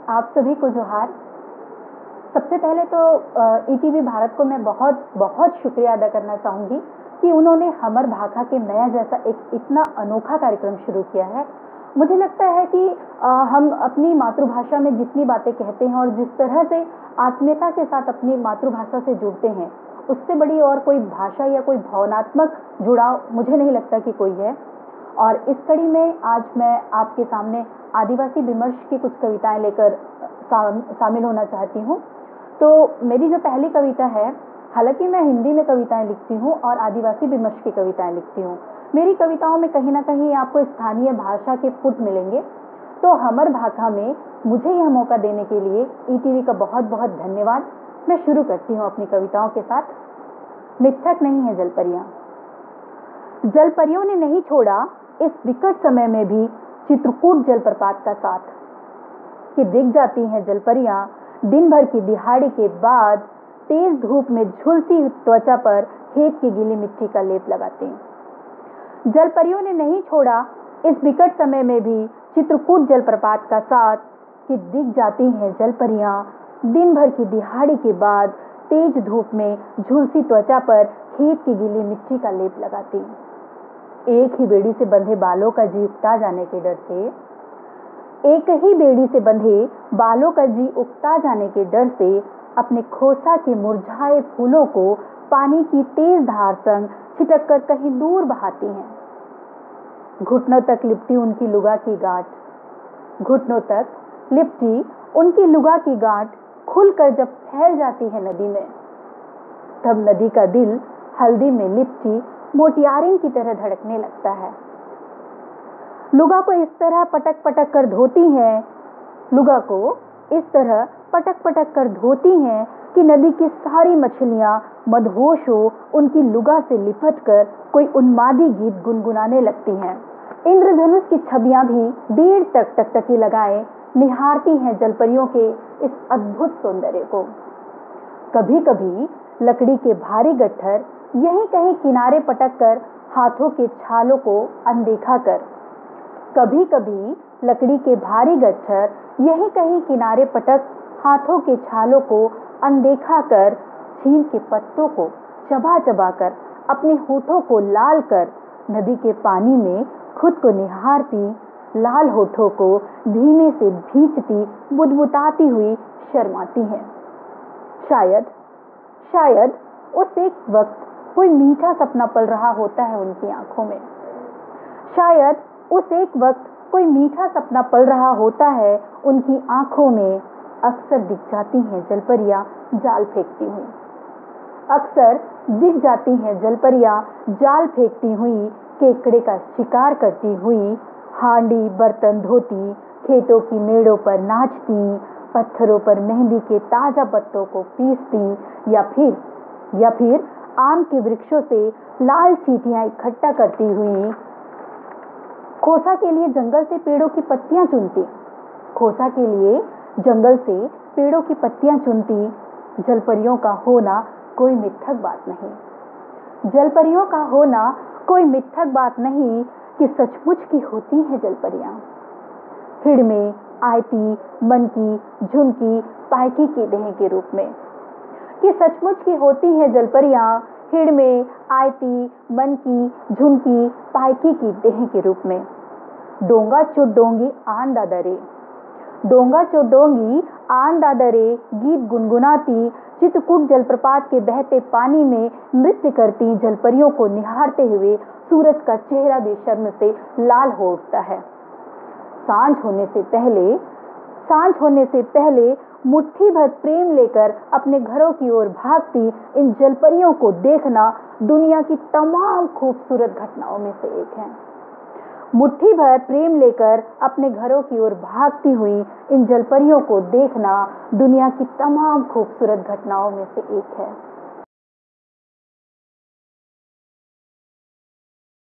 आप सभी को जोहार। सबसे पहले तो ईटीवी भारत को मैं बहुत बहुत शुक्रिया अदा करना चाहूँगी कि उन्होंने हमर भाखा के नया जैसा एक इतना अनोखा कार्यक्रम शुरू किया है। मुझे लगता है कि हम अपनी मातृभाषा में जितनी बातें कहते हैं और जिस तरह से आत्मीयता के साथ अपनी मातृभाषा से जुड़ते हैं, उससे बड़ी और कोई भाषा या कोई भावनात्मक जुड़ाव मुझे नहीं लगता कि कोई है। और इस कड़ी में आज मैं आपके सामने आदिवासी विमर्श की कुछ कविताएं लेकर शामिल होना चाहती हूँ। तो मेरी जो पहली कविता है, हालांकि मैं हिंदी में कविताएं लिखती हूँ और आदिवासी विमर्श की कविताएं लिखती हूँ, मेरी कविताओं में कहीं ना कहीं आपको स्थानीय भाषा के पुट मिलेंगे। तो हमर भाखा में मुझे यह मौका देने के लिए ईटीवी का बहुत बहुत धन्यवाद। मैं शुरू करती हूँ अपनी कविताओं के साथ। मिथक नहीं है जलपरियाँ। जलपरियों ने नहीं छोड़ा इस विकट समय में भी चित्रकूट जलप्रपात का साथ, कि दिख जाती हैं जलपरियाँ दिन भर की दिहाड़ी के बाद, तेज धूप में झुलसी त्वचा पर खेत की गीली मिट्टी का लेप लगाते हैं। जलपरियों ने नहीं छोड़ा इस विकट समय में भी चित्रकूट जलप्रपात का साथ, कि दिख जाती हैं जलपरियाँ दिन भर की दिहाड़ी के बाद, तेज धूप में झुलसी त्वचा पर खेत की गीली मिट्टी का लेप लगाती हैं। एक ही बेड़ी से बंधे बालों का जी उगता जाने के डर से, एक ही बेड़ी से बंधे बालों का जी उगता जाने के डर से, अपने खोसा के मुरझाए फूलों को पानी की तेज धार संग छिटक कर कहीं दूर बहाती हैं। घुटनों तक लिपटी उनकी लुगा की गांठ, घुटनों तक लिपटी उनकी लुगा की गांठ खुलकर जब फैल जाती है नदी में, तब नदी का दिल हल्दी में लिपटी मोटियारिन की तरह धड़कने लगता है। लुगा को इस तरह पटक पटक कर धोती हैं, लुगा को इस तरह पटक पटक कर धोती हैं कि नदी की सारी मछलियां मदहोश हो उनकी लुगा से लिपट कर कोई उन्मादी गीत गुनगुनाने लगती हैं। इंद्रधनुष की छवियां भी देर तक टकटकी लगाए निहारती हैं जलपरियों के इस अद्भुत सौंदर्य को। कभी कभी लकड़ी के भारी गट्ठर यहीं कहीं किनारे पटक कर हाथों के छालों को अनदेखा कर, कभी कभी लकड़ी के भारी गट्ठर यहीं कहीं किनारे पटक हाथों के छालों को अनदेखा कर, छीन के पत्तों को चबा चबा कर, अपने होठों को लाल कर, नदी के पानी में खुद को निहारती, लाल होठों को धीमे से भींचती बुदबुदाती हुई शर्माती हैं। शायद उस एक वक्त कोई मीठा सपना पल रहा होता है उनकी आंखों में। शायद उस एक वक्त कोई मीठा सपना पल रहा होता है उनकी आंखों में। अक्सर दिख जाती हैं जलपरियाँ जाल फेंकती हुई, अक्सर दिख जाती हैं जलपरियाँ जाल फेंकती हुई, केकड़े का शिकार करती हुई, हांडी बर्तन धोती, खेतों की मेड़ों पर नाचती, पत्थरों पर मेहंदी के ताजा पत्तों को पीसती, या फिर आम के वृक्षों से लाल चींटियां इकट्ठा करती हुई, खोसा के लिए जंगल से पेड़ों की पत्तियां चुनती, खोसा के लिए जंगल से पेड़ों की पत्तियां चुनती। जलपरियों का होना कोई मिथक बात नहीं, जलपरियों का होना कोई मिथक बात नहीं, कि सचमुच की होती हैं जलपरियां। हिड़ में आयती, मनकी, झुनकी, पायकी की देह के रूप में, कि सचमुच की होती हैं जलपरियां। हिड़ में आयती, मनकी, झुनकी, पायकी की देह के रूप में। डोंगा चुडोंगी आन दादरे, डोंगा चुडोंगी आन दादरे गीत गुनगुनाती, चित्रकूट जलप्रपात के बहते पानी में नृत्य करती जलपरियों को निहारते हुए सूरज का चेहरा भी शर्म से लाल हो उठता है। सांझ होने से पहले मुट्ठी भर प्रेम लेकर अपने घरों की ओर भागती इन जलपरियों को देखना दुनिया की तमाम खूबसूरत घटनाओं में से एक है। मुट्ठी भर प्रेम लेकर अपने घरों की ओर भागती हुई इन जलपरियों को देखना दुनिया की तमाम खूबसूरत घटनाओं में से एक है।